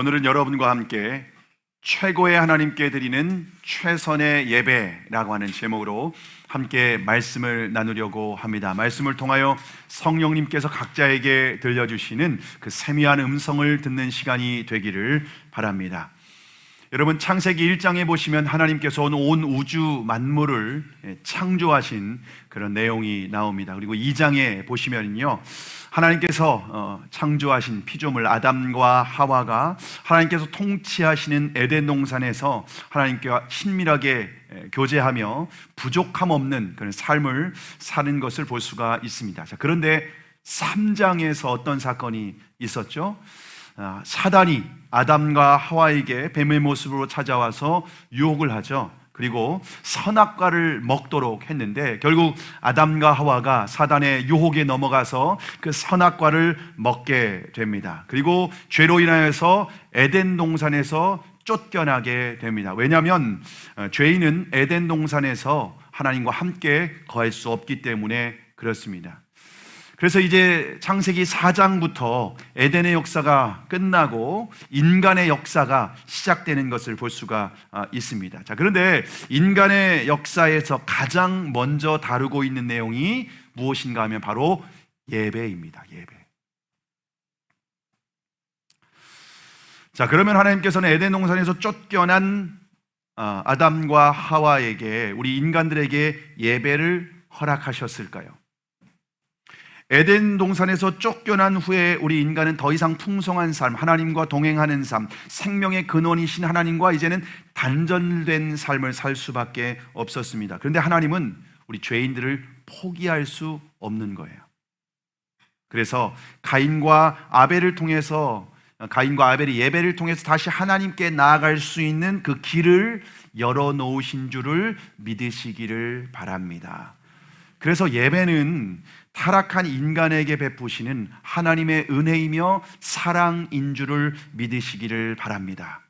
오늘은 여러분과 함께 최고의 하나님께 드리는 최선의 예배라고 하는 제목으로 함께 말씀을 나누려고 합니다. 말씀을 통하여 성령님께서 각자에게 들려주시는 그 세미한 음성을 듣는 시간이 되기를 바랍니다. 여러분, 창세기 1장에 보시면 하나님께서 온 우주 만물을 창조하신 그런 내용이 나옵니다. 그리고 2장에 보시면요, 하나님께서 창조하신 피조물 아담과 하와가 하나님께서 통치하시는 에덴 동산에서 하나님께와 친밀하게 교제하며 부족함 없는 그런 삶을 사는 것을 볼 수가 있습니다. 자, 그런데 3장에서 어떤 사건이 있었죠? 사단이 아담과 하와에게 뱀의 모습으로 찾아와서 유혹을 하죠. 그리고 선악과를 먹도록 했는데 결국 아담과 하와가 사단의 유혹에 넘어가서 그 선악과를 먹게 됩니다. 그리고 죄로 인하여서 에덴 동산에서 쫓겨나게 됩니다. 왜냐하면 죄인은 에덴 동산에서 하나님과 함께 거할 수 없기 때문에 그렇습니다. 그래서 이제 창세기 4장부터 에덴의 역사가 끝나고 인간의 역사가 시작되는 것을 볼 수가 있습니다. 자, 그런데 인간의 역사에서 가장 먼저 다루고 있는 내용이 무엇인가 하면 바로 예배입니다. 예배. 자, 그러면 하나님께서는 에덴 동산에서 쫓겨난 아담과 하와에게, 우리 인간들에게 예배를 허락하셨을까요? 에덴 동산에서 쫓겨난 후에 우리 인간은 더 이상 풍성한 삶, 하나님과 동행하는 삶, 생명의 근원이신 하나님과 이제는 단절된 삶을 살 수밖에 없었습니다. 그런데 하나님은 우리 죄인들을 포기할 수 없는 거예요. 그래서 가인과 아벨이 예배를 통해서 다시 하나님께 나아갈 수 있는 그 길을 열어놓으신 줄을 믿으시기를 바랍니다. 그래서 예배는 타락한 인간에게 베푸시는 하나님의 은혜이며 사랑인 줄을 믿으시기를 바랍니다.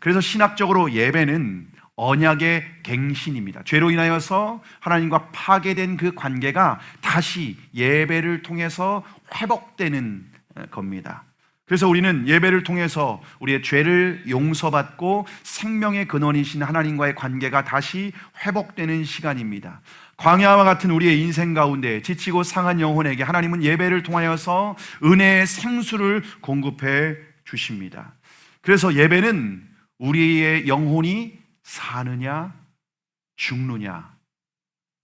그래서 신학적으로 예배는 언약의 갱신입니다. 죄로 인하여서 하나님과 파괴된 그 관계가 다시 예배를 통해서 회복되는 겁니다. 그래서 우리는 예배를 통해서 우리의 죄를 용서받고 생명의 근원이신 하나님과의 관계가 다시 회복되는 시간입니다. 광야와 같은 우리의 인생 가운데 지치고 상한 영혼에게 하나님은 예배를 통하여서 은혜의 생수를 공급해 주십니다. 그래서 예배는 우리의 영혼이 사느냐 죽느냐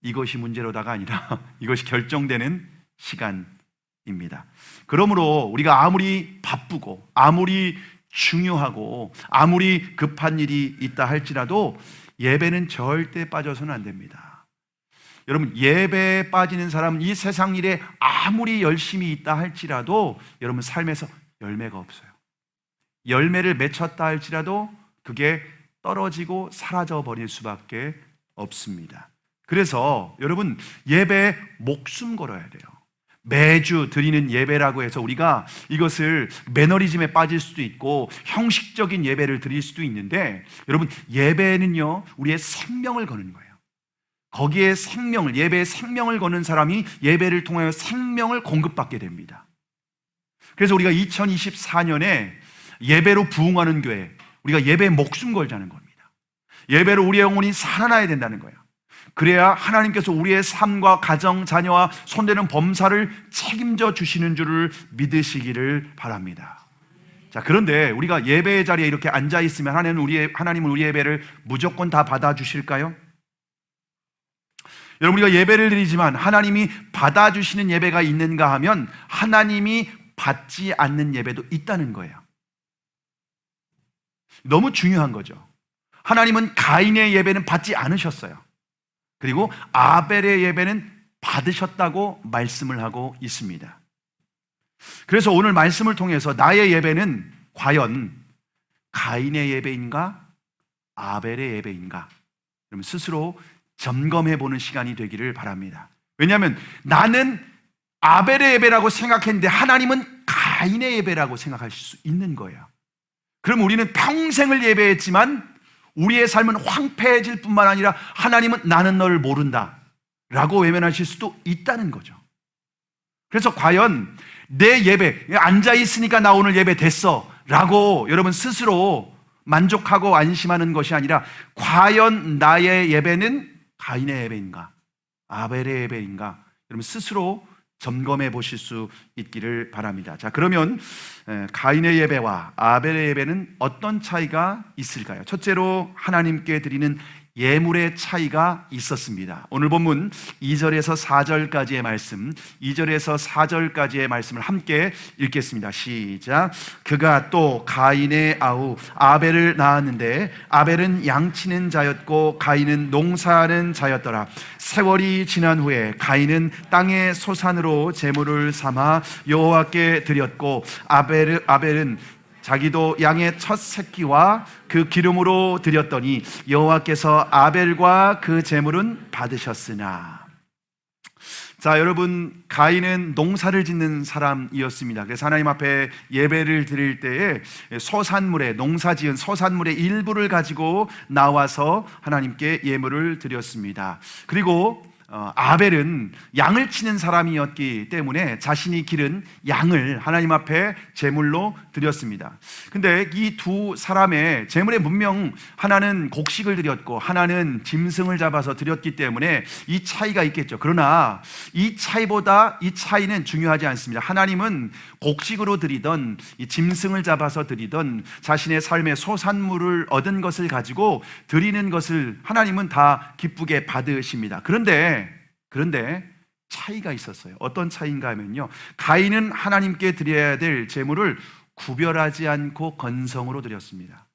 이것이 문제로다가 아니라 이것이 결정되는 시간입니다. 그러므로 우리가 아무리 바쁘고 아무리 중요하고 아무리 급한 일이 있다 할지라도 예배는 절대 빠져서는 안 됩니다. 여러분, 예배에 빠지는 사람은 이 세상 일에 아무리 열심히 있다 할지라도 여러분 삶에서 열매가 없어요. 열매를 맺혔다 할지라도 그게 떨어지고 사라져 버릴 수밖에 없습니다. 그래서 여러분, 예배에 목숨 걸어야 돼요. 매주 드리는 예배라고 해서 우리가 이것을 매너리즘에 빠질 수도 있고 형식적인 예배를 드릴 수도 있는데, 여러분, 예배는요 우리의 생명을 거는 거예요. 거기에 생명을, 예배에 생명을 거는 사람이 예배를 통하여 생명을 공급받게 됩니다. 그래서 우리가 2024년에 예배로 부흥하는 교회, 우리가 예배에 목숨 걸자는 겁니다. 예배로 우리의 영혼이 살아나야 된다는 거예요. 그래야 하나님께서 우리의 삶과 가정, 자녀와 손대는 범사를 책임져 주시는 줄을 믿으시기를 바랍니다. 자, 그런데 우리가 예배의 자리에 이렇게 앉아 있으면 하나님은 우리 예배를 무조건 다 받아주실까요? 여러분, 우리가 예배를 드리지만 하나님이 받아주시는 예배가 있는가 하면 하나님이 받지 않는 예배도 있다는 거예요. 너무 중요한 거죠. 하나님은 가인의 예배는 받지 않으셨어요. 그리고 아벨의 예배는 받으셨다고 말씀을 하고 있습니다. 그래서 오늘 말씀을 통해서 나의 예배는 과연 가인의 예배인가 아벨의 예배인가, 여러분 스스로 점검해 보는 시간이 되기를 바랍니다. 왜냐하면 나는 아벨의 예배라고 생각했는데 하나님은 가인의 예배라고 생각하실 수 있는 거예요. 그럼 우리는 평생을 예배했지만 우리의 삶은 황폐해질 뿐만 아니라 하나님은 나는 너를 모른다 라고 외면하실 수도 있다는 거죠. 그래서 과연 내 예배, 앉아있으니까 나 오늘 예배 됐어 라고 여러분 스스로 만족하고 안심하는 것이 아니라 과연 나의 예배는 가인의 예배인가? 아벨의 예배인가? 여러분 스스로 점검해 보실 수 있기를 바랍니다. 자, 그러면 가인의 예배와 아벨의 예배는 어떤 차이가 있을까요? 첫째로 하나님께 드리는 예물의 차이가 있었습니다. 오늘 본문 2절에서 4절까지의 말씀, 2절에서 4절까지의 말씀을 함께 읽겠습니다. 시작. 그가 또 가인의 아우 아벨을 낳았는데 아벨은 양치는 자였고 가인은 농사하는 자였더라. 세월이 지난 후에 가인은 땅의 소산으로 제물을 삼아 여호와께 드렸고 아벨은 자기도 양의 첫 새끼와 그 기름으로 드렸더니 여호와께서 아벨과 그 제물은 받으셨으나. 자, 여러분, 가인은 농사를 짓는 사람이었습니다. 그래서 하나님 앞에 예배를 드릴 때에 소산물에, 농사 지은 소산물의 일부를 가지고 나와서 하나님께 예물을 드렸습니다. 그리고 아벨은 양을 치는 사람이었기 때문에 자신이 기른 양을 하나님 앞에 제물로 드렸습니다. 근데 이 두 사람의 제물에 분명 하나는 곡식을 드렸고 하나는 짐승을 잡아서 드렸기 때문에 이 차이가 있겠죠. 그러나 이 차이는 중요하지 않습니다. 하나님은 곡식으로 드리던 이 짐승을 잡아서 드리던 자신의 삶의 소산물을 얻은 것을 가지고 드리는 것을 하나님은 다 기쁘게 받으십니다. 그런데 차이가 있었어요. 어떤 차이인가 하면요, 가인은 하나님께 드려야 될 제물을 구별하지 않고 건성으로 드렸습니다.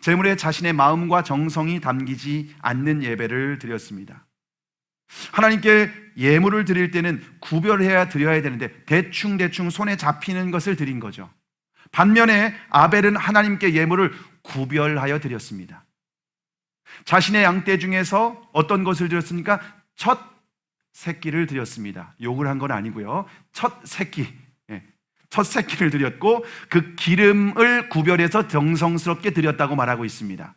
제물에 자신의 마음과 정성이 담기지 않는 예배를 드렸습니다. 하나님께 예물을 드릴 때는 구별해야 드려야 되는데 대충 손에 잡히는 것을 드린 거죠. 반면에 아벨은 하나님께 예물을 구별하여 드렸습니다. 자신의 양떼 중에서 어떤 것을 드렸습니까? 첫 새끼를 드렸습니다. 욕을 한 건 아니고요. 첫 새끼를 드렸고 그 기름을 구별해서 정성스럽게 드렸다고 말하고 있습니다.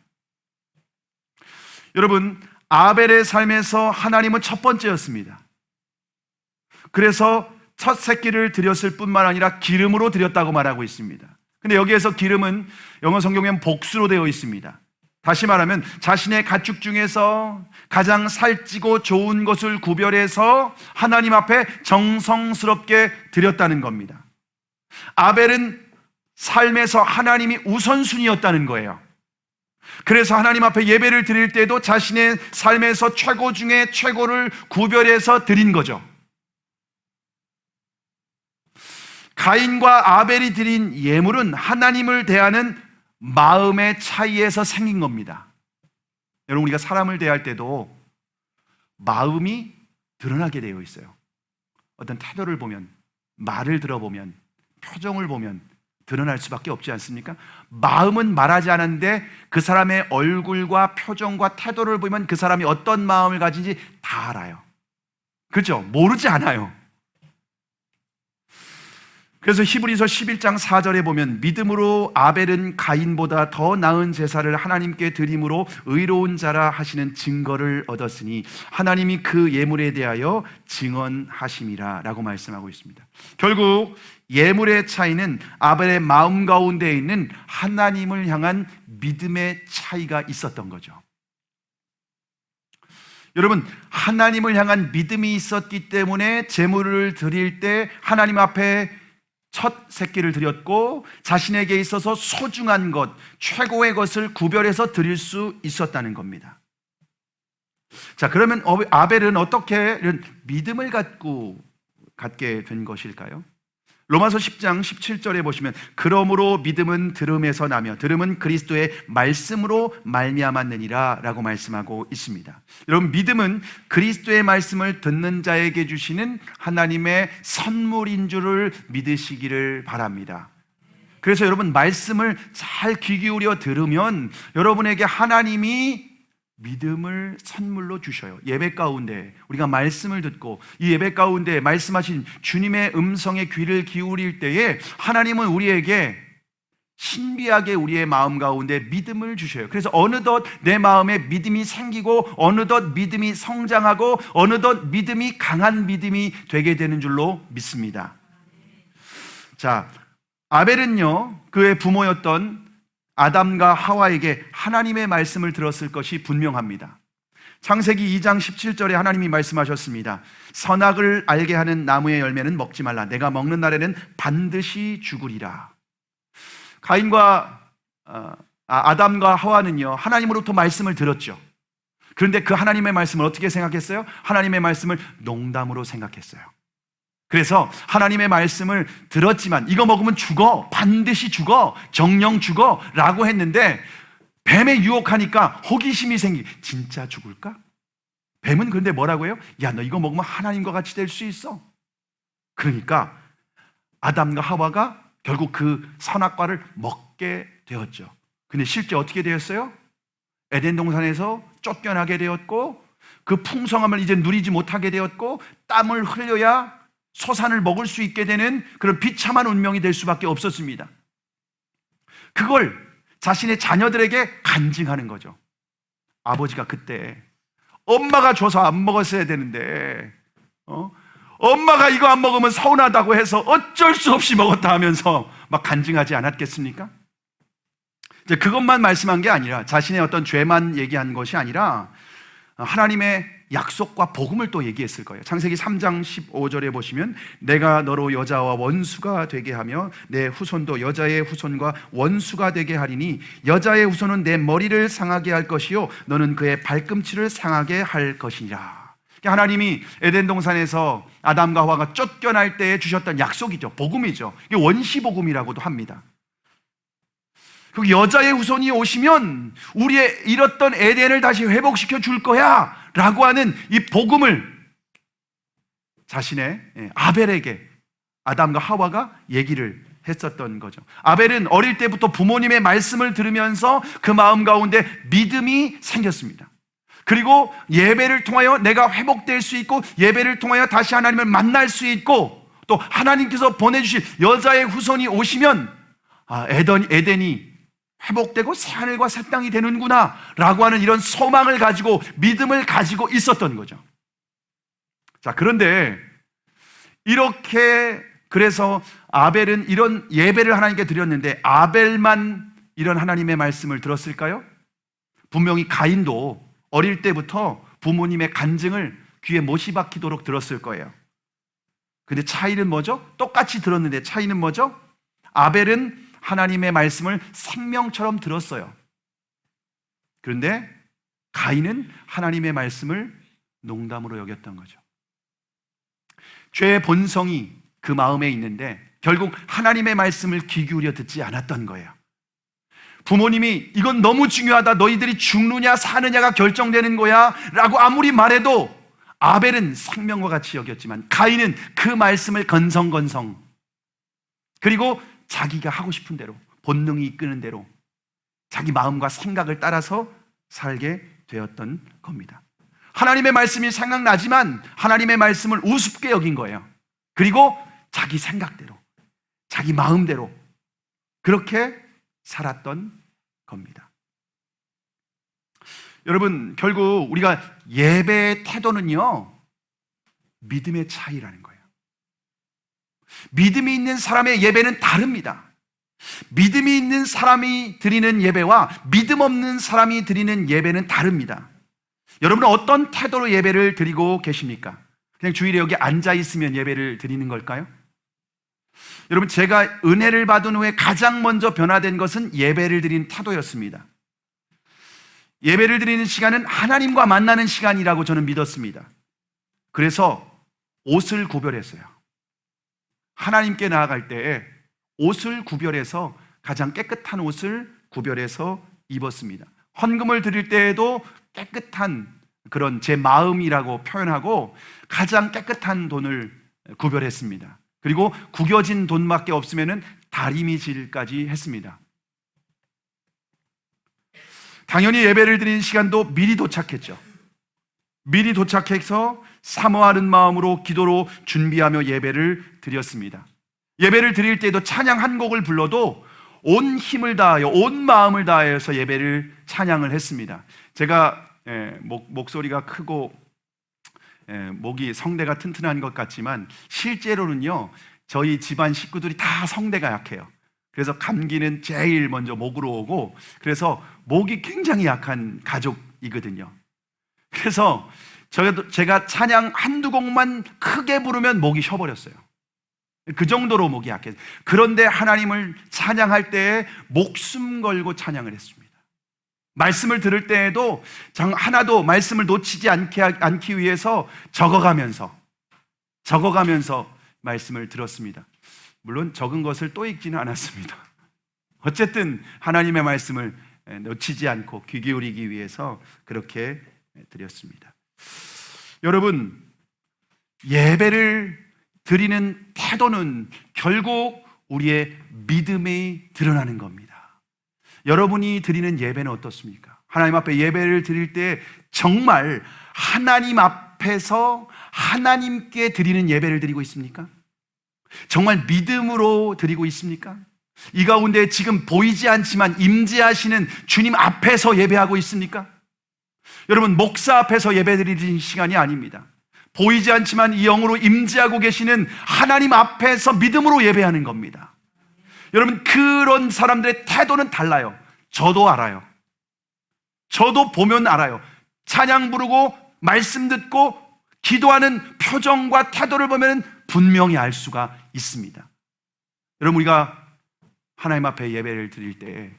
여러분, 아벨의 삶에서 하나님은 첫 번째였습니다. 그래서 첫 새끼를 드렸을 뿐만 아니라 기름으로 드렸다고 말하고 있습니다. 근데 여기에서 기름은 영어 성경에는 복수로 되어 있습니다. 다시 말하면 자신의 가축 중에서 가장 살찌고 좋은 것을 구별해서 하나님 앞에 정성스럽게 드렸다는 겁니다. 아벨은 삶에서 하나님이 우선순위였다는 거예요. 그래서 하나님 앞에 예배를 드릴 때도 자신의 삶에서 최고 중에 최고를 구별해서 드린 거죠. 가인과 아벨이 드린 예물은 하나님을 대하는 마음의 차이에서 생긴 겁니다. 여러분, 우리가 사람을 대할 때도 마음이 드러나게 되어 있어요. 어떤 태도를 보면, 말을 들어보면, 표정을 보면 드러날 수밖에 없지 않습니까? 마음은 말하지 않았는데 그 사람의 얼굴과 표정과 태도를 보면 그 사람이 어떤 마음을 가진지 다 알아요. 그렇죠? 모르지 않아요. 그래서 히브리서 11장 4절에 보면 믿음으로 아벨은 가인보다 더 나은 제사를 하나님께 드림으로 의로운 자라 하시는 증거를 얻었으니 하나님이 그 예물에 대하여 증언하심이라 라고 말씀하고 있습니다. 결국 예물의 차이는 아벨의 마음 가운데 있는 하나님을 향한 믿음의 차이가 있었던 거죠. 여러분, 하나님을 향한 믿음이 있었기 때문에 제물을 드릴 때 하나님 앞에 첫 새끼를 드렸고 자신에게 있어서 소중한 것, 최고의 것을 구별해서 드릴 수 있었다는 겁니다. 자, 그러면 아벨은 어떻게 이런 믿음을 갖게 된 것일까요? 로마서 10장 17절에 보시면 그러므로 믿음은 들음에서 나며 들음은 그리스도의 말씀으로 말미암았느니라 라고 말씀하고 있습니다. 여러분, 믿음은 그리스도의 말씀을 듣는 자에게 주시는 하나님의 선물인 줄을 믿으시기를 바랍니다. 그래서 여러분, 말씀을 잘 귀 기울여 들으면 여러분에게 하나님이 믿음을 선물로 주셔요. 예배 가운데 우리가 말씀을 듣고 이 예배 가운데 말씀하신 주님의 음성에 귀를 기울일 때에 하나님은 우리에게 신비하게 우리의 마음 가운데 믿음을 주셔요. 그래서 어느덧 내 마음에 믿음이 생기고 어느덧 믿음이 성장하고 어느덧 믿음이 강한 믿음이 되게 되는 줄로 믿습니다. 자, 아벨은요, 그의 부모였던 아담과 하와에게 하나님의 말씀을 들었을 것이 분명합니다. 창세기 2장 17절에 하나님이 말씀하셨습니다. 선악을 알게 하는 나무의 열매는 먹지 말라. 내가 먹는 날에는 반드시 죽으리라. 가인과 아담과 하와는요, 하나님으로부터 말씀을 들었죠. 그런데 그 하나님의 말씀을 어떻게 생각했어요? 하나님의 말씀을 농담으로 생각했어요. 그래서 하나님의 말씀을 들었지만 이거 먹으면 죽어, 반드시 죽어, 정령 죽어 라고 했는데 뱀에 유혹하니까 호기심이 진짜 죽을까? 뱀은 그런데 뭐라고 해요? 야, 너 이거 먹으면 하나님과 같이 될 수 있어. 그러니까 아담과 하와가 결국 그 선악과를 먹게 되었죠. 근데 실제 어떻게 되었어요? 에덴 동산에서 쫓겨나게 되었고 그 풍성함을 이제 누리지 못하게 되었고 땀을 흘려야 소산을 먹을 수 있게 되는 그런 비참한 운명이 될 수밖에 없었습니다. 그걸 자신의 자녀들에게 간증하는 거죠. 아버지가 그때 엄마가 줘서 안 먹었어야 되는데 엄마가 이거 안 먹으면 서운하다고 해서 어쩔 수 없이 먹었다 하면서 막 간증하지 않았겠습니까? 이제 그것만 말씀한 게 아니라 자신의 어떤 죄만 얘기한 것이 아니라 하나님의 약속과 복음을 또 얘기했을 거예요. 창세기 3장 15절에 보시면 내가 너로 여자와 원수가 되게 하며 내 후손도 여자의 후손과 원수가 되게 하리니 여자의 후손은 내 머리를 상하게 할 것이요 너는 그의 발꿈치를 상하게 할 것이니라. 하나님이 에덴 동산에서 아담과 하와가 쫓겨날 때에 주셨던 약속이죠. 복음이죠. 이게 원시복음이라고도 합니다. 그 여자의 후손이 오시면 우리의 잃었던 에덴을 다시 회복시켜 줄 거야 라고 하는 이 복음을 자신의 아벨에게 아담과 하와가 얘기를 했었던 거죠. 아벨은 어릴 때부터 부모님의 말씀을 들으면서 그 마음 가운데 믿음이 생겼습니다. 그리고 예배를 통하여 내가 회복될 수 있고 예배를 통하여 다시 하나님을 만날 수 있고 또 하나님께서 보내주실 여자의 후손이 오시면 에덴이 회복되고 새하늘과 새 땅이 되는구나 라고 하는 이런 소망을 가지고 믿음을 가지고 있었던 거죠. 자, 그런데 이렇게 그래서 아벨은 이런 예배를 하나님께 드렸는데 아벨만 이런 하나님의 말씀을 들었을까요? 분명히 가인도 어릴 때부터 부모님의 간증을 귀에 못이 박히도록 들었을 거예요. 근데 차이는 뭐죠? 똑같이 들었는데 차이는 뭐죠? 아벨은 하나님의 말씀을 생명처럼 들었어요. 그런데 가인은 하나님의 말씀을 농담으로 여겼던 거죠. 죄의 본성이 그 마음에 있는데 결국 하나님의 말씀을 귀 기울여 듣지 않았던 거예요. 부모님이 이건 너무 중요하다, 너희들이 죽느냐 사느냐가 결정되는 거야 라고 아무리 말해도 아벨은 생명과 같이 여겼지만 가인은 그 말씀을 건성건성 그리고 자기가 하고 싶은 대로 본능이 이끄는 대로 자기 마음과 생각을 따라서 살게 되었던 겁니다. 하나님의 말씀이 생각나지만 하나님의 말씀을 우습게 여긴 거예요. 그리고 자기 생각대로 자기 마음대로 그렇게 살았던 겁니다. 여러분, 결국 우리가 예배의 태도는요 믿음의 차이라는 거예요. 믿음이 있는 사람의 예배는 다릅니다. 믿음이 있는 사람이 드리는 예배와 믿음 없는 사람이 드리는 예배는 다릅니다. 여러분은 어떤 태도로 예배를 드리고 계십니까? 그냥 주일에 여기 앉아 있으면 예배를 드리는 걸까요? 여러분, 제가 은혜를 받은 후에 가장 먼저 변화된 것은 예배를 드린 태도였습니다. 예배를 드리는 시간은 하나님과 만나는 시간이라고 저는 믿었습니다. 그래서 옷을 구별했어요. 하나님께 나아갈 때에 옷을 구별해서 가장 깨끗한 옷을 구별해서 입었습니다. 헌금을 드릴 때에도 깨끗한 그런 제 마음이라고 표현하고 가장 깨끗한 돈을 구별했습니다. 그리고 구겨진 돈밖에 없으면 다리미질까지 했습니다. 당연히 예배를 드리는 시간도 미리 도착했죠. 미리 도착해서 사모하는 마음으로 기도로 준비하며 예배를 드렸습니다. 예배를 드릴 때도 찬양 한 곡을 불러도 온 힘을 다하여 온 마음을 다하여서 예배를 찬양을 했습니다. 제가 목소리가 크고 목이 성대가 튼튼한 것 같지만 실제로는요 저희 집안 식구들이 다 성대가 약해요. 그래서 감기는 제일 먼저 목으로 오고, 그래서 목이 굉장히 약한 가족이거든요. 그래서 제가 찬양 한두 곡만 크게 부르면 목이 쉬어버렸어요. 그 정도로 목이 약해요. 그런데 하나님을 찬양할 때에 목숨 걸고 찬양을 했습니다. 말씀을 들을 때에도 하나도 말씀을 놓치지 않기 위해서 적어가면서 말씀을 들었습니다. 물론 적은 것을 또 읽지는 않았습니다. 어쨌든 하나님의 말씀을 놓치지 않고 귀 기울이기 위해서 그렇게 드렸습니다. 여러분, 예배를 드리는 태도는 결국 우리의 믿음이 드러나는 겁니다. 여러분이 드리는 예배는 어떻습니까? 하나님 앞에 예배를 드릴 때 정말 하나님 앞에서 하나님께 드리는 예배를 드리고 있습니까? 정말 믿음으로 드리고 있습니까? 이 가운데 지금 보이지 않지만 임재하시는 주님 앞에서 예배하고 있습니까? 여러분, 목사 앞에서 예배 드리는 시간이 아닙니다. 보이지 않지만 이 영으로 임재하고 계시는 하나님 앞에서 믿음으로 예배하는 겁니다. 여러분, 그런 사람들의 태도는 달라요. 저도 알아요. 저도 보면 알아요. 찬양 부르고 말씀 듣고 기도하는 표정과 태도를 보면 분명히 알 수가 있습니다. 여러분, 우리가 하나님 앞에 예배를 드릴 때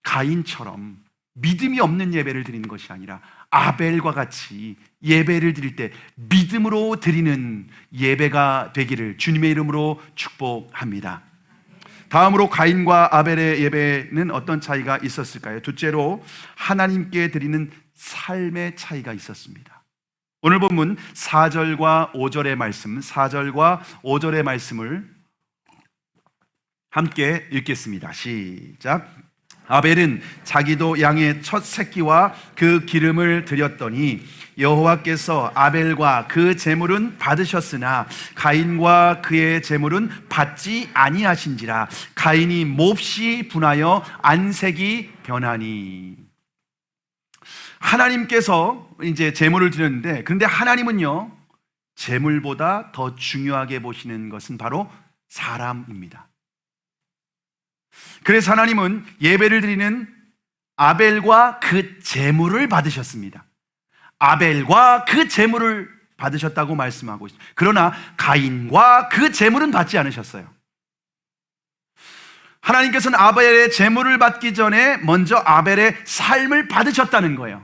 가인처럼 믿음이 없는 예배를 드리는 것이 아니라 아벨과 같이 예배를 드릴 때 믿음으로 드리는 예배가 되기를 주님의 이름으로 축복합니다. 다음으로 가인과 아벨의 예배는 어떤 차이가 있었을까요? 둘째로 하나님께 드리는 삶의 차이가 있었습니다. 오늘 본문 4절과 5절의 말씀, 4절과 5절의 말씀을 함께 읽겠습니다. 시작. 아벨은 자기도 양의 첫 새끼와 그 기름을 드렸더니 여호와께서 아벨과 그 제물은 받으셨으나 가인과 그의 제물은 받지 아니하신지라. 가인이 몹시 분하여 안색이 변하니. 하나님께서 이제 제물을 드렸는데, 그런데 하나님은요, 제물보다 더 중요하게 보시는 것은 바로 사람입니다. 그래서 하나님은 예배를 드리는 아벨과 그 제물을 받으셨습니다. 아벨과 그 제물을 받으셨다고 말씀하고 있습니다. 그러나 가인과 그 제물은 받지 않으셨어요. 하나님께서는 아벨의 제물을 받기 전에 먼저 아벨의 삶을 받으셨다는 거예요.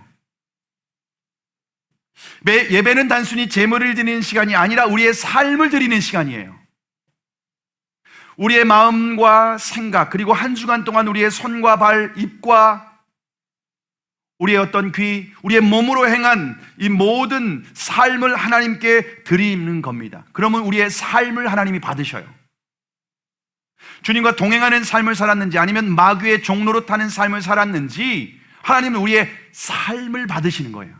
예배는 단순히 제물을 드리는 시간이 아니라 우리의 삶을 드리는 시간이에요. 우리의 마음과 생각, 그리고 한 주간 동안 우리의 손과 발, 입과 우리의 어떤 귀, 우리의 몸으로 행한 이 모든 삶을 하나님께 드리는 겁니다. 그러면 우리의 삶을 하나님이 받으셔요. 주님과 동행하는 삶을 살았는지 아니면 마귀의 종로로 타는 삶을 살았는지 하나님은 우리의 삶을 받으시는 거예요.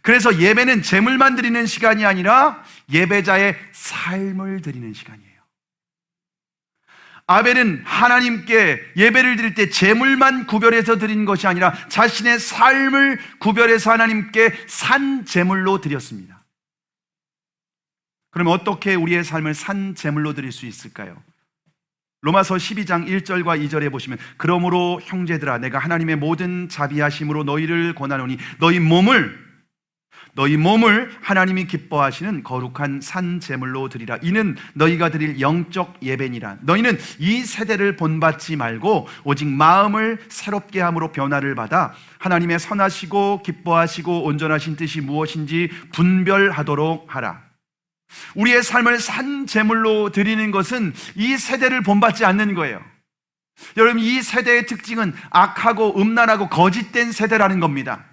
그래서 예배는 제물만 드리는 시간이 아니라 예배자의 삶을 드리는 시간이에요. 아벨은 하나님께 예배를 드릴 때 제물만 구별해서 드리는 것이 아니라 자신의 삶을 구별해서 하나님께 산 제물로 드렸습니다. 그러면 어떻게 우리의 삶을 산 제물로 드릴 수 있을까요? 로마서 12장 1절과 2절에 보시면, 그러므로 형제들아 내가 하나님의 모든 자비하심으로 너희를 권하노니 너희 몸을 하나님이 기뻐하시는 거룩한 산 제물로 드리라. 이는 너희가 드릴 영적 예배니라. 너희는 이 세대를 본받지 말고 오직 마음을 새롭게 함으로 변화를 받아 하나님의 선하시고 기뻐하시고 온전하신 뜻이 무엇인지 분별하도록 하라. 우리의 삶을 산 제물로 드리는 것은 이 세대를 본받지 않는 거예요. 여러분, 이 세대의 특징은 악하고 음란하고 거짓된 세대라는 겁니다.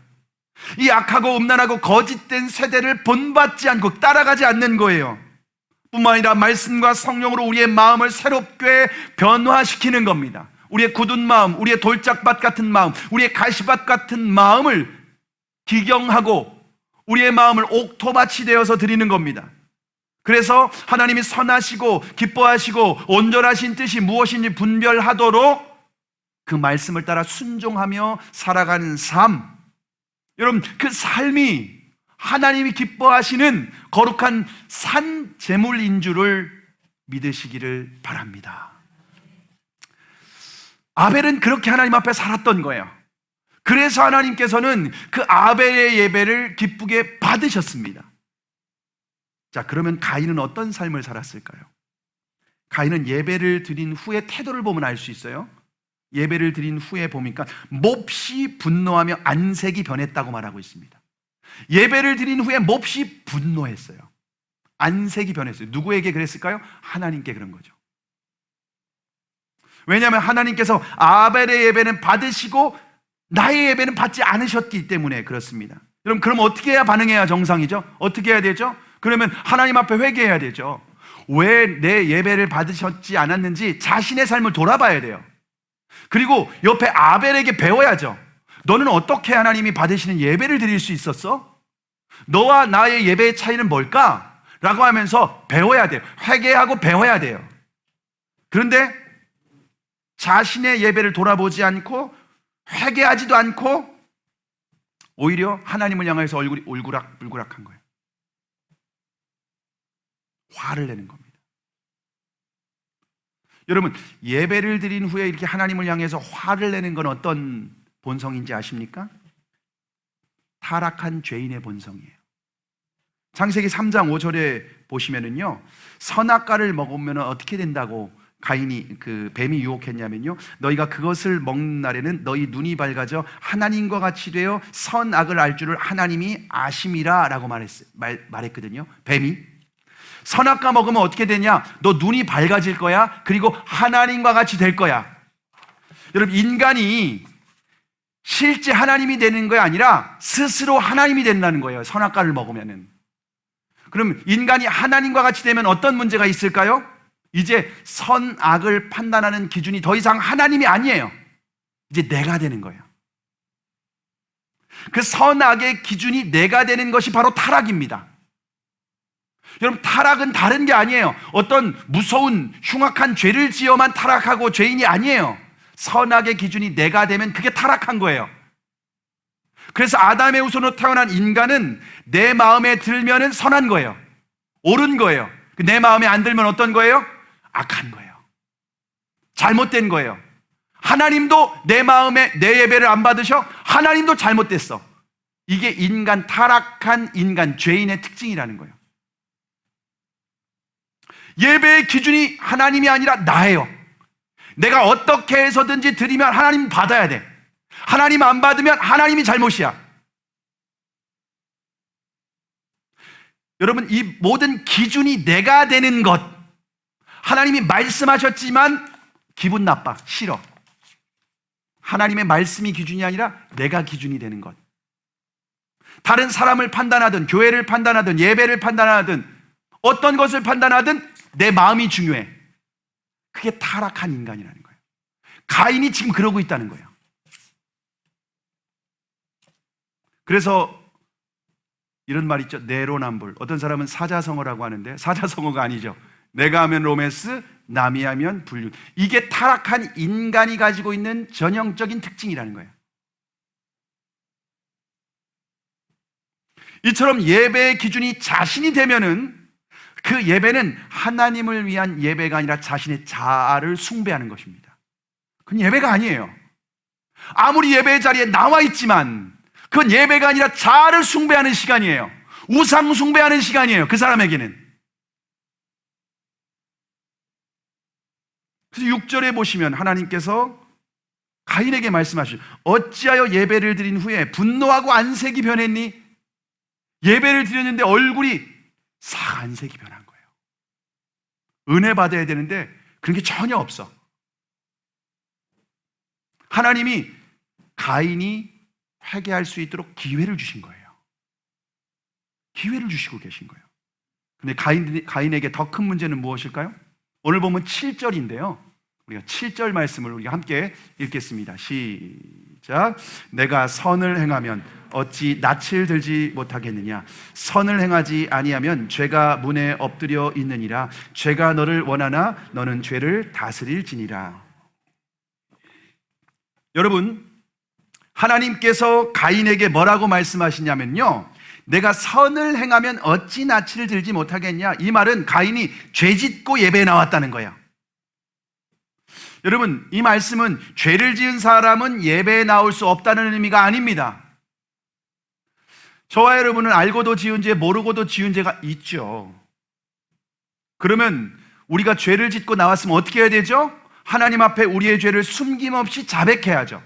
이 악하고 음란하고 거짓된 세대를 본받지 않고 따라가지 않는 거예요. 뿐만 아니라 말씀과 성령으로 우리의 마음을 새롭게 변화시키는 겁니다. 우리의 굳은 마음, 우리의 돌짝밭 같은 마음, 우리의 가시밭 같은 마음을 기경하고 우리의 마음을 옥토밭이 되어서 드리는 겁니다. 그래서 하나님이 선하시고 기뻐하시고 온전하신 뜻이 무엇인지 분별하도록 그 말씀을 따라 순종하며 살아가는 삶, 여러분, 그 삶이 하나님이 기뻐하시는 거룩한 산 제물인 줄을 믿으시기를 바랍니다. 아벨은 그렇게 하나님 앞에 살았던 거예요. 그래서 하나님께서는 그 아벨의 예배를 기쁘게 받으셨습니다. 자, 그러면 가인은 어떤 삶을 살았을까요? 가인은 예배를 드린 후에 태도를 보면 알 수 있어요. 예배를 드린 후에 보니까 몹시 분노하며 안색이 변했다고 말하고 있습니다. 예배를 드린 후에 몹시 분노했어요. 안색이 변했어요. 누구에게 그랬을까요? 하나님께 그런 거죠. 왜냐하면 하나님께서 아벨의 예배는 받으시고 나의 예배는 받지 않으셨기 때문에 그렇습니다. 여러분, 그럼 어떻게 해야 반응해야 정상이죠? 어떻게 해야 되죠? 그러면 하나님 앞에 회개해야 되죠. 왜 내 예배를 받으셨지 않았는지 자신의 삶을 돌아봐야 돼요. 그리고 옆에 아벨에게 배워야죠. 너는 어떻게 하나님이 받으시는 예배를 드릴 수 있었어? 너와 나의 예배의 차이는 뭘까? 라고 하면서 배워야 돼요. 회개하고 배워야 돼요. 그런데 자신의 예배를 돌아보지 않고 회개하지도 않고 오히려 하나님을 향해서 얼굴이 울그락불그락한 거예요. 화를 내는 겁니다. 여러분, 예배를 드린 후에 이렇게 하나님을 향해서 화를 내는 건 어떤 본성인지 아십니까? 타락한 죄인의 본성이에요. 창세기 3장 5절에 보시면은요, 선악과를 먹으면 어떻게 된다고 가인이 뱀이 유혹했냐면요, 너희가 그것을 먹는 날에는 너희 눈이 밝아져 하나님과 같이 되어 선악을 알 줄을 하나님이 아심이라 라고 말했거든요. 뱀이 선악과 먹으면 어떻게 되냐? 너 눈이 밝아질 거야. 그리고 하나님과 같이 될 거야. 여러분, 인간이 실제 하나님이 되는 게 아니라 스스로 하나님이 된다는 거예요. 선악과를 먹으면은. 그럼 인간이 하나님과 같이 되면 어떤 문제가 있을까요? 이제 선악을 판단하는 기준이 더 이상 하나님이 아니에요. 이제 내가 되는 거예요. 그 선악의 기준이 내가 되는 것이 바로 타락입니다. 여러분, 타락은 다른 게 아니에요. 어떤 무서운 흉악한 죄를 지어만 타락하고 죄인이 아니에요. 선악의 기준이 내가 되면 그게 타락한 거예요. 그래서 아담의 후손으로 태어난 인간은 내 마음에 들면은 선한 거예요. 옳은 거예요. 내 마음에 안 들면 어떤 거예요? 악한 거예요. 잘못된 거예요. 하나님도 내 마음에 내 예배를 안 받으셔? 하나님도 잘못됐어. 이게 인간, 타락한 인간, 죄인의 특징이라는 거예요. 예배의 기준이 하나님이 아니라 나예요. 내가 어떻게 해서든지 드리면 하나님 받아야 돼. 하나님 안 받으면 하나님이 잘못이야. 여러분, 이 모든 기준이 내가 되는 것, 하나님이 말씀하셨지만 기분 나빠, 싫어. 하나님의 말씀이 기준이 아니라 내가 기준이 되는 것. 다른 사람을 판단하든 교회를 판단하든 예배를 판단하든 어떤 것을 판단하든 내 마음이 중요해. 그게 타락한 인간이라는 거예요. 가인이 지금 그러고 있다는 거예요. 그래서 이런 말 있죠. 내로남불. 어떤 사람은 사자성어라고 하는데 사자성어가 아니죠. 내가 하면 로맨스, 남이 하면 불륜. 이게 타락한 인간이 가지고 있는 전형적인 특징이라는 거예요. 이처럼 예배의 기준이 자신이 되면은 그 예배는 하나님을 위한 예배가 아니라 자신의 자아를 숭배하는 것입니다. 그건 예배가 아니에요. 아무리 예배의 자리에 나와 있지만 그건 예배가 아니라 자아를 숭배하는 시간이에요. 우상 숭배하는 시간이에요. 그 사람에게는. 그래서 6절에 보시면 하나님께서 가인에게 말씀하시죠. 어찌하여 예배를 드린 후에 분노하고 안색이 변했니? 예배를 드렸는데 얼굴이 싹 안색이 변한 거예요. 은혜 받아야 되는데 그런 게 전혀 없어. 하나님이 가인이 회개할 수 있도록 기회를 주신 거예요. 기회를 주시고 계신 거예요. 근데 가인에게 더 큰 문제는 무엇일까요? 오늘 보면 7절인데요. 우리가 7절 말씀을 우리가 함께 읽겠습니다. 시작. 내가 선을 행하면 어찌 낯을 들지 못하겠느냐? 선을 행하지 아니하면 죄가 문에 엎드려 있느니라. 죄가 너를 원하나 너는 죄를 다스릴지니라. 여러분, 하나님께서 가인에게 뭐라고 말씀하시냐면요, 내가 선을 행하면 어찌 낯을 들지 못하겠냐? 이 말은 가인이 죄짓고 예배에 나왔다는 거예요. 여러분, 이 말씀은 죄를 지은 사람은 예배에 나올 수 없다는 의미가 아닙니다. 저와 여러분은 알고도 지은 죄, 모르고도 지은 죄가 있죠. 그러면 우리가 죄를 짓고 나왔으면 어떻게 해야 되죠? 하나님 앞에 우리의 죄를 숨김없이 자백해야죠.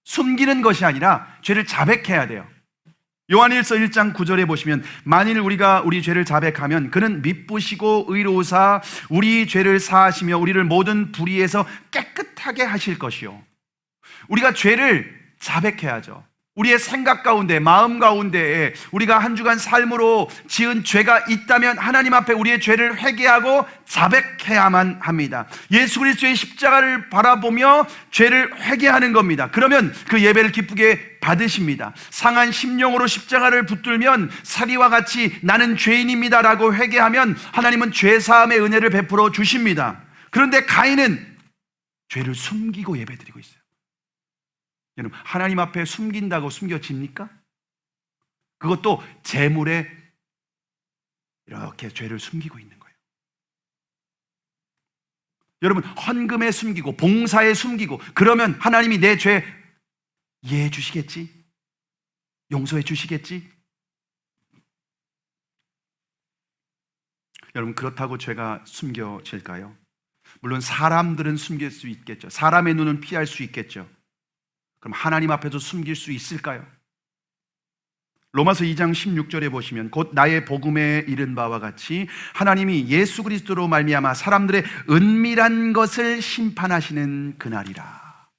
숨기는 것이 아니라 죄를 자백해야 돼요. 요한일서 1장 9절에 보시면 만일 우리가 우리 죄를 자백하면 그는 미쁘시고 의로우사 우리 죄를 사하시며 우리를 모든 불의에서 깨끗하게 하실 것이요. 우리가 죄를 자백해야죠. 우리의 생각 가운데, 마음 가운데에 우리가 한 주간 삶으로 지은 죄가 있다면 하나님 앞에 우리의 죄를 회개하고 자백해야만 합니다. 예수 그리스도의 십자가를 바라보며 죄를 회개하는 겁니다. 그러면 그 예배를 기쁘게 받으십니다. 상한 심령으로 십자가를 붙들면 사리와 같이 나는 죄인입니다라고 회개하면 하나님은 죄사함의 은혜를 베풀어 주십니다. 그런데 가인은 죄를 숨기고 예배드리고 있어요. 여러분, 하나님 앞에 숨긴다고 숨겨집니까? 그것도 재물에 이렇게 죄를 숨기고 있는 거예요. 여러분, 헌금에 숨기고 봉사에 숨기고 그러면 하나님이 내 죄 이해해 주시겠지? 용서해 주시겠지? 여러분, 그렇다고 죄가 숨겨질까요? 물론 사람들은 숨길 수 있겠죠. 사람의 눈은 피할 수 있겠죠. 그럼 하나님 앞에도 숨길 수 있을까요? 로마서 2장 16절에 보시면 곧 나의 복음에 이른 바와 같이 하나님이 예수 그리스도로 말미암아 사람들의 은밀한 것을 심판하시는 그날이라.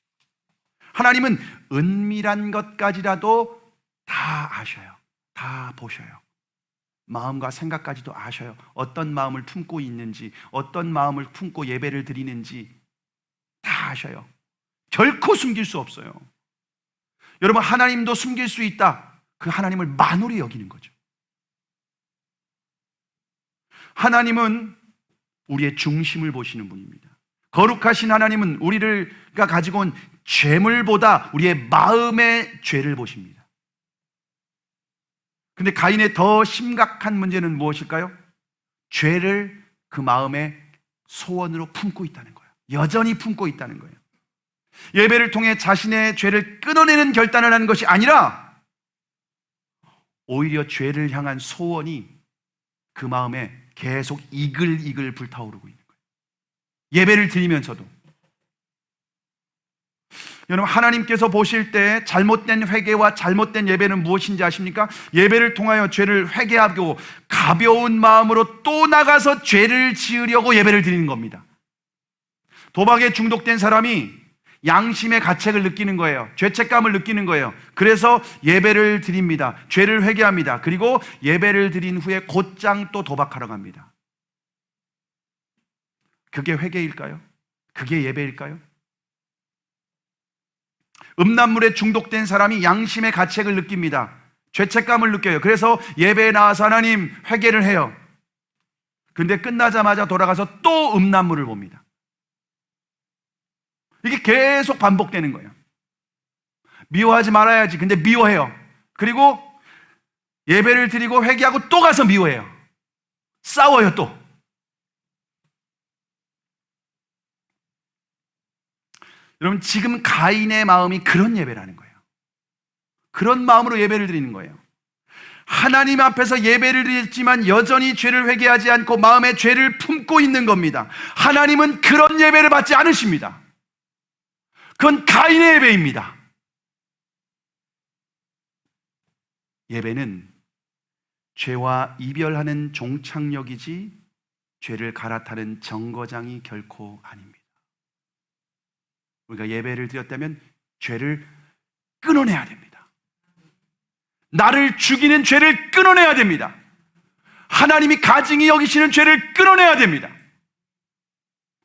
하나님은 은밀한 것까지라도 다 아셔요. 다 보셔요. 마음과 생각까지도 아셔요. 어떤 마음을 품고 있는지, 어떤 마음을 품고 예배를 드리는지 다 아셔요. 결코 숨길 수 없어요. 여러분, 하나님도 숨길 수 있다. 그 하나님을 만홀히 여기는 거죠. 하나님은 우리의 중심을 보시는 분입니다. 거룩하신 하나님은 우리가 가지고 온 죄물보다 우리의 마음의 죄를 보십니다. 근데 가인의 더 심각한 문제는 무엇일까요? 죄를 그 마음의 소원으로 품고 있다는 거예요. 여전히 품고 있다는 거예요. 예배를 통해 자신의 죄를 끊어내는 결단을 하는 것이 아니라 오히려 죄를 향한 소원이 그 마음에 계속 이글이글 불타오르고 있는 거예요. 예배를 드리면서도. 여러분, 하나님께서 보실 때 잘못된 회개와 잘못된 예배는 무엇인지 아십니까? 예배를 통하여 죄를 회개하고 가벼운 마음으로 또 나가서 죄를 지으려고 예배를 드리는 겁니다. 도박에 중독된 사람이 양심의 가책을 느끼는 거예요. 죄책감을 느끼는 거예요. 그래서 예배를 드립니다. 죄를 회개합니다. 그리고 예배를 드린 후에 곧장 또 도박하러 갑니다. 그게 회개일까요? 그게 예배일까요? 음란물에 중독된 사람이 양심의 가책을 느낍니다. 죄책감을 느껴요. 그래서 예배에 나와서 하나님 회개를 해요. 근데 끝나자마자 돌아가서 또 음란물을 봅니다. 이게 계속 반복되는 거예요. 미워하지 말아야지. 근데 미워해요. 그리고 예배를 드리고 회개하고 또 가서 미워해요. 싸워요 또. 여러분, 지금 가인의 마음이 그런 예배라는 거예요. 그런 마음으로 예배를 드리는 거예요. 하나님 앞에서 예배를 드렸지만 여전히 죄를 회개하지 않고 마음에 죄를 품고 있는 겁니다. 하나님은 그런 예배를 받지 않으십니다. 그건 가인의 예배입니다. 예배는 죄와 이별하는 종착역이지 죄를 갈아타는 정거장이 결코 아닙니다. 우리가 예배를 드렸다면 죄를 끊어내야 됩니다. 나를 죽이는 죄를 끊어내야 됩니다. 하나님이 가증히 여기시는 죄를 끊어내야 됩니다.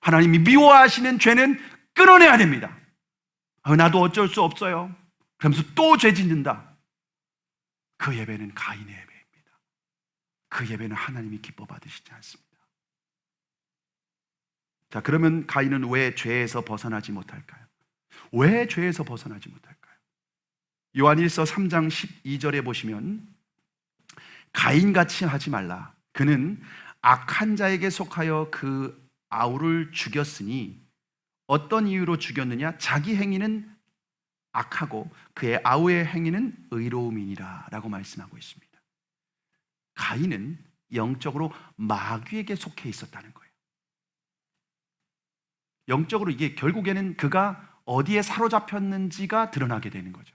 하나님이 미워하시는 죄는 끊어내야 됩니다. 나도 어쩔 수 없어요. 그러면서 또 죄 짓는다. 그 예배는 가인의 예배입니다. 그 예배는 하나님이 기뻐 받으시지 않습니다. 자, 그러면 가인은 왜 죄에서 벗어나지 못할까요? 왜 죄에서 벗어나지 못할까요? 요한일서 3장 12절에 보시면 가인같이 하지 말라. 그는 악한 자에게 속하여 그 아우를 죽였으니 어떤 이유로 죽였느냐? 자기 행위는 악하고 그의 아우의 행위는 의로움이니라 라고 말씀하고 있습니다. 가인은 영적으로 마귀에게 속해 있었다는 거예요. 영적으로 이게 결국에는 그가 어디에 사로잡혔는지가 드러나게 되는 거죠.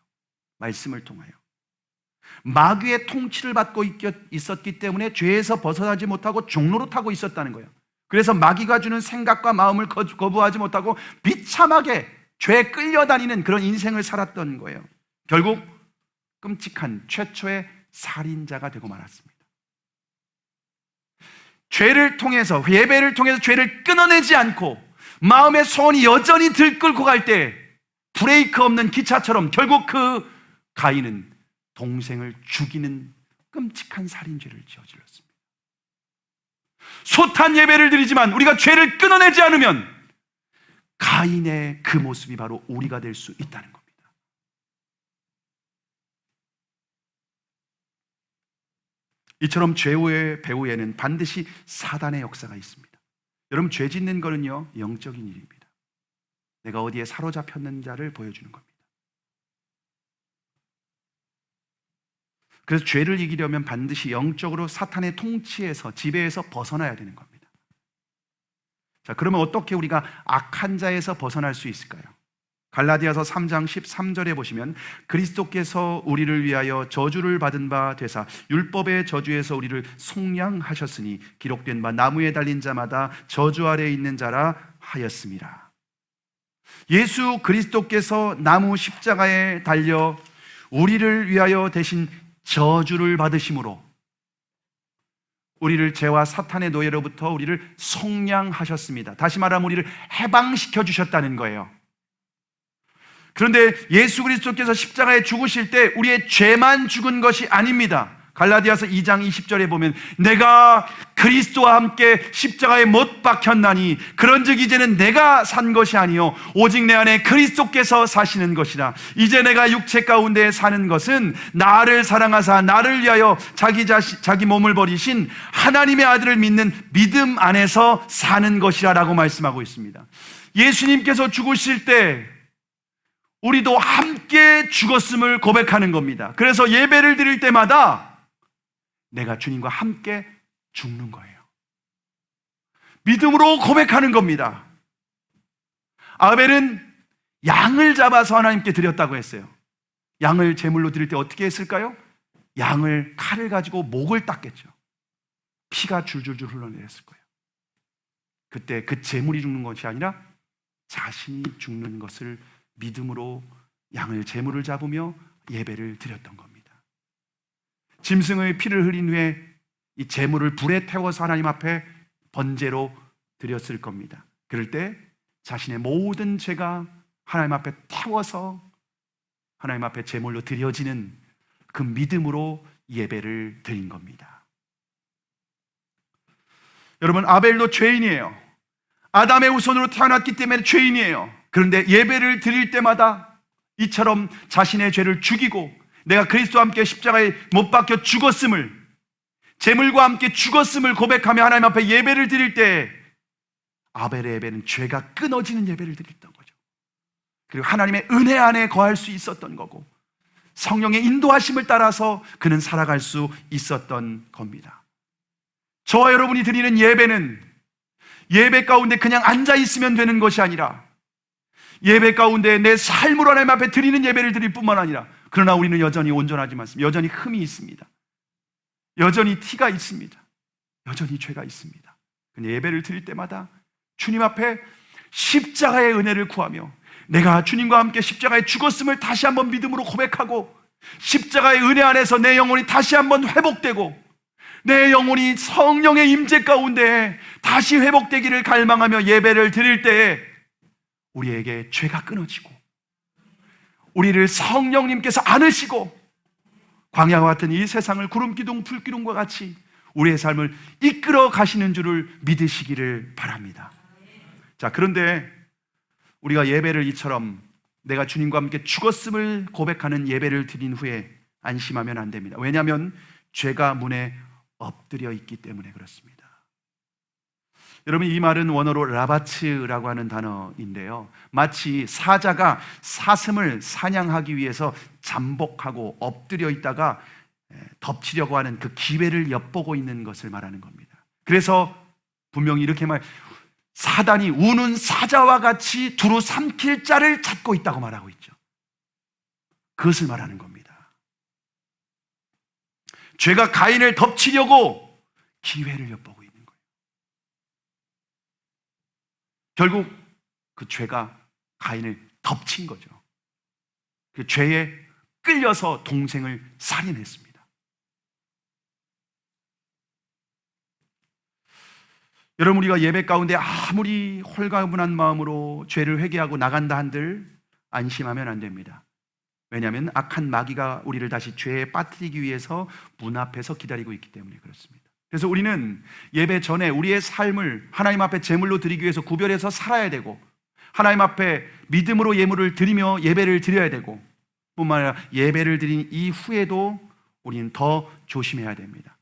말씀을 통하여 마귀의 통치를 받고 있었기 때문에 죄에서 벗어나지 못하고 종노릇하고 있었다는 거예요. 그래서 마귀가 주는 생각과 마음을 거부하지 못하고 비참하게 죄에 끌려다니는 그런 인생을 살았던 거예요. 결국 끔찍한 최초의 살인자가 되고 말았습니다. 죄를 통해서, 예배를 통해서 죄를 끊어내지 않고 마음의 소원이 여전히 들끓고 갈 때 브레이크 없는 기차처럼 결국 그 가인은 동생을 죽이는 끔찍한 살인죄를 저질렀습니다. 숱한 예배를 드리지만 우리가 죄를 끊어내지 않으면 가인의 그 모습이 바로 우리가 될 수 있다는 겁니다. 이처럼 죄의 배후에는 반드시 사단의 역사가 있습니다. 여러분, 죄 짓는 거는요, 영적인 일입니다. 내가 어디에 사로잡혔는 자를 보여주는 겁니다. 그래서 죄를 이기려면 반드시 영적으로 사탄의 통치에서, 지배에서 벗어나야 되는 겁니다. 자, 그러면 어떻게 우리가 악한 자에서 벗어날 수 있을까요? 갈라디아서 3장 13절에 보시면 그리스도께서 우리를 위하여 저주를 받은 바 되사 율법의 저주에서 우리를 속량하셨으니 기록된 바 나무에 달린 자마다 저주 아래에 있는 자라 하였습니다. 예수 그리스도께서 나무 십자가에 달려 우리를 위하여 대신 저주를 받으심으로 우리를 죄와 사탄의 노예로부터 우리를 속량하셨습니다. 다시 말하면 우리를 해방시켜 주셨다는 거예요. 그런데 예수 그리스도께서 십자가에 죽으실 때 우리의 죄만 죽은 것이 아닙니다. 갈라디아서 2장 20절에 보면 내가 그리스도와 함께 십자가에 못 박혔나니 그런즉 이제는 내가 산 것이 아니요 오직 내 안에 그리스도께서 사시는 것이라. 이제 내가 육체 가운데 사는 것은 나를 사랑하사 나를 위하여 자기 몸을 버리신 하나님의 아들을 믿는 믿음 안에서 사는 것이라 라고 말씀하고 있습니다. 예수님께서 죽으실 때 우리도 함께 죽었음을 고백하는 겁니다. 그래서 예배를 드릴 때마다 내가 주님과 함께 죽는 거예요. 믿음으로 고백하는 겁니다. 아벨은 양을 잡아서 하나님께 드렸다고 했어요. 양을 제물로 드릴 때 어떻게 했을까요? 양을 칼을 가지고 목을 땄겠죠. 피가 줄줄줄 흘러내렸을 거예요. 그때 그 제물이 죽는 것이 아니라 자신이 죽는 것을 믿음으로 양을 제물을 잡으며 예배를 드렸던 겁니다. 짐승의 피를 흘린 후에 이 제물을 불에 태워서 하나님 앞에 번제로 드렸을 겁니다. 그럴 때 자신의 모든 죄가 하나님 앞에 태워서 하나님 앞에 제물로 드려지는 그 믿음으로 예배를 드린 겁니다. 여러분, 아벨도 죄인이에요. 아담의 후손으로 태어났기 때문에 죄인이에요. 그런데 예배를 드릴 때마다 이처럼 자신의 죄를 죽이고 내가 그리스도와 함께 십자가에 못 박혀 죽었음을, 제물과 함께 죽었음을 고백하며 하나님 앞에 예배를 드릴 때 아벨의 예배는 죄가 끊어지는 예배를 드렸던 거죠. 그리고 하나님의 은혜 안에 거할 수 있었던 거고 성령의 인도하심을 따라서 그는 살아갈 수 있었던 겁니다. 저와 여러분이 드리는 예배는 예배 가운데 그냥 앉아 있으면 되는 것이 아니라 예배 가운데 내 삶으로 하나님 앞에 드리는 예배를 드릴 뿐만 아니라, 그러나 우리는 여전히 온전하지 않습니다. 여전히 흠이 있습니다. 여전히 티가 있습니다. 여전히 죄가 있습니다. 근데 예배를 드릴 때마다 주님 앞에 십자가의 은혜를 구하며 내가 주님과 함께 십자가에 죽었음을 다시 한번 믿음으로 고백하고 십자가의 은혜 안에서 내 영혼이 다시 한번 회복되고 내 영혼이 성령의 임재 가운데 다시 회복되기를 갈망하며 예배를 드릴 때에 우리에게 죄가 끊어지고 우리를 성령님께서 안으시고 광야와 같은 이 세상을 구름기둥 불기둥과 같이 우리의 삶을 이끌어 가시는 줄을 믿으시기를 바랍니다. 자, 그런데 우리가 예배를 이처럼 내가 주님과 함께 죽었음을 고백하는 예배를 드린 후에 안심하면 안 됩니다. 왜냐하면 죄가 문에 엎드려 있기 때문에 그렇습니다. 여러분, 이 말은 원어로 라바츠라고 하는 단어인데요, 마치 사자가 사슴을 사냥하기 위해서 잠복하고 엎드려 있다가 덮치려고 하는 그 기회를 엿보고 있는 것을 말하는 겁니다. 그래서 분명히 이렇게 사단이 우는 사자와 같이 두루 삼킬 자를 찾고 있다고 말하고 있죠. 그것을 말하는 겁니다. 죄가 가인을 덮치려고 기회를 엿보고 있는 거예요. 결국 그 죄가 가인을 덮친 거죠. 그 죄에 끌려서 동생을 살인했습니다. 여러분, 우리가 예배 가운데 아무리 홀가분한 마음으로 죄를 회개하고 나간다 한들 안심하면 안 됩니다. 왜냐하면 악한 마귀가 우리를 다시 죄에 빠뜨리기 위해서 문 앞에서 기다리고 있기 때문에 그렇습니다. 그래서 우리는 예배 전에 우리의 삶을 하나님 앞에 제물로 드리기 위해서 구별해서 살아야 되고, 하나님 앞에 믿음으로 예물을 드리며 예배를 드려야 되고, 뿐만 아니라 예배를 드린 이후에도 우리는 더 조심해야 됩니다.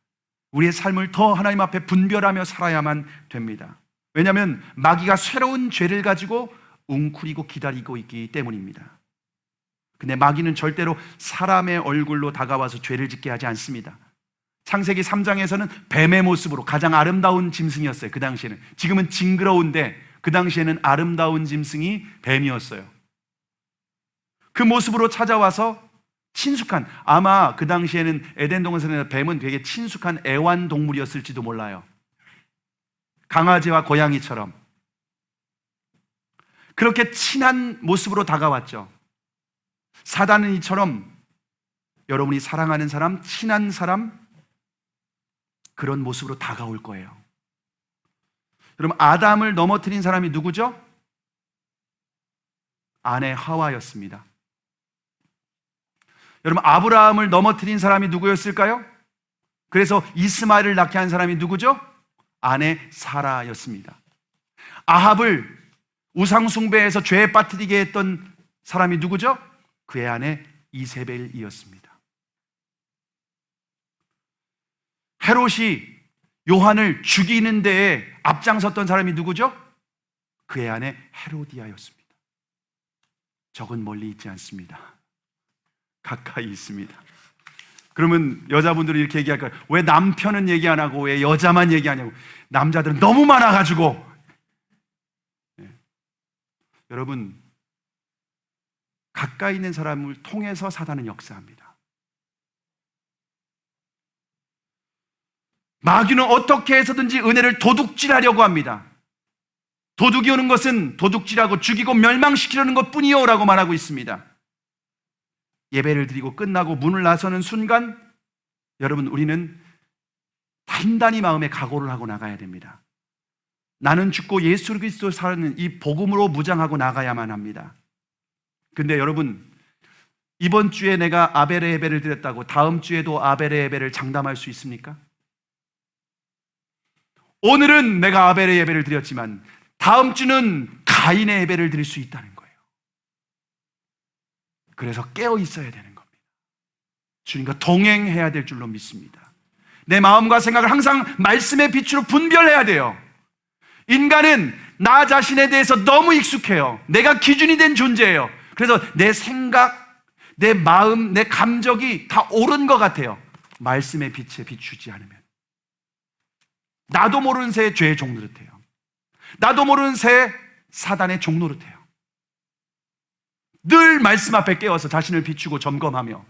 우리의 삶을 더 하나님 앞에 분별하며 살아야만 됩니다. 왜냐하면 마귀가 새로운 죄를 가지고 웅크리고 기다리고 있기 때문입니다. 근데 마귀는 절대로 사람의 얼굴로 다가와서 죄를 짓게 하지 않습니다. 창세기 3장에서는 뱀의 모습으로 가장 아름다운 짐승이었어요. 그 당시에는. 지금은 징그러운데 그 당시에는 아름다운 짐승이 뱀이었어요. 그 모습으로 찾아와서 친숙한, 아마 그 당시에는 에덴 동산에서 뱀은 되게 친숙한 애완동물이었을지도 몰라요. 강아지와 고양이처럼 그렇게 친한 모습으로 다가왔죠. 사단은 이처럼 여러분이 사랑하는 사람, 친한 사람, 그런 모습으로 다가올 거예요. 여러분, 아담을 넘어뜨린 사람이 누구죠? 아내 하와였습니다. 여러분, 아브라함을 넘어뜨린 사람이 누구였을까요? 그래서 이스마엘을 낳게 한 사람이 누구죠? 아내 사라였습니다. 아합을 우상숭배에서 죄에 빠뜨리게 했던 사람이 누구죠? 그의 아내 이세벨이었습니다. 헤롯이 요한을 죽이는 데에 앞장섰던 사람이 누구죠? 그의 아내 헤로디아였습니다. 적은 멀리 있지 않습니다. 가까이 있습니다. 그러면 여자분들이 이렇게 얘기할까요? 왜 남편은 얘기 안 하고 왜 여자만 얘기하냐고. 남자들은 너무 많아가지고. 네. 여러분, 가까이 있는 사람을 통해서 사단은 역사합니다. 마귀는 어떻게 해서든지 은혜를 도둑질하려고 합니다. 도둑이 오는 것은 도둑질하고 죽이고 멸망시키려는 것뿐이요 라고 말하고 있습니다. 예배를 드리고 끝나고 문을 나서는 순간 여러분, 우리는 단단히 마음에 각오를 하고 나가야 됩니다. 나는 죽고 예수 그리스도 사는 이 복음으로 무장하고 나가야만 합니다. 근데 여러분, 이번 주에 내가 아벨의 예배를 드렸다고 다음 주에도 아벨의 예배를 장담할 수 있습니까? 오늘은 내가 아벨의 예배를 드렸지만 다음 주는 가인의 예배를 드릴 수 있다는 거예요. 그래서 깨어 있어야 되는 겁니다. 주님과 동행해야 될 줄로 믿습니다. 내 마음과 생각을 항상 말씀의 빛으로 분별해야 돼요. 인간은 나 자신에 대해서 너무 익숙해요. 내가 기준이 된 존재예요. 그래서 내 생각, 내 마음, 내 감정이 다 옳은 것 같아요. 말씀의 빛에 비추지 않으면. 나도 모르는 새에 죄의 종 노릇해요. 나도 모르는 새에 사단의 종 노릇해요. 늘 말씀 앞에 깨어서 자신을 비추고 점검하며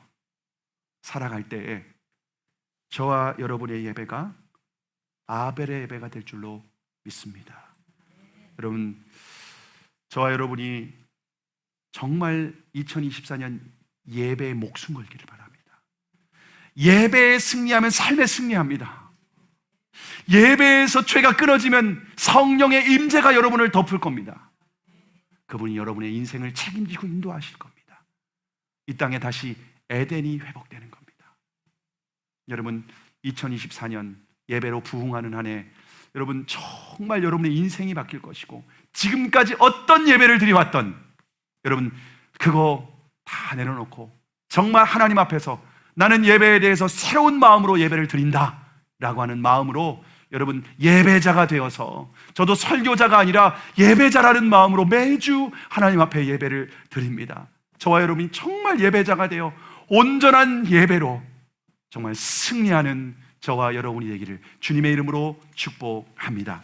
살아갈 때에 저와 여러분의 예배가 아벨의 예배가 될 줄로 믿습니다. 여러분, 저와 여러분이 정말 2024년 예배에 목숨 걸기를 바랍니다. 예배에 승리하면 삶에 승리합니다. 예배에서 죄가 끊어지면 성령의 임재가 여러분을 덮을 겁니다. 그분이 여러분의 인생을 책임지고 인도하실 겁니다. 이 땅에 다시 에덴이 회복되는 겁니다. 여러분, 2024년 예배로 부흥하는 한 해 여러분 정말 여러분의 인생이 바뀔 것이고, 지금까지 어떤 예배를 드려왔던 여러분 그거 다 내려놓고 정말 하나님 앞에서 나는 예배에 대해서 새로운 마음으로 예배를 드린다 라고 하는 마음으로 여러분 예배자가 되어서, 저도 설교자가 아니라 예배자라는 마음으로 매주 하나님 앞에 예배를 드립니다. 저와 여러분이 정말 예배자가 되어 온전한 예배로 정말 승리하는 저와 여러분이 되기를 주님의 이름으로 축복합니다.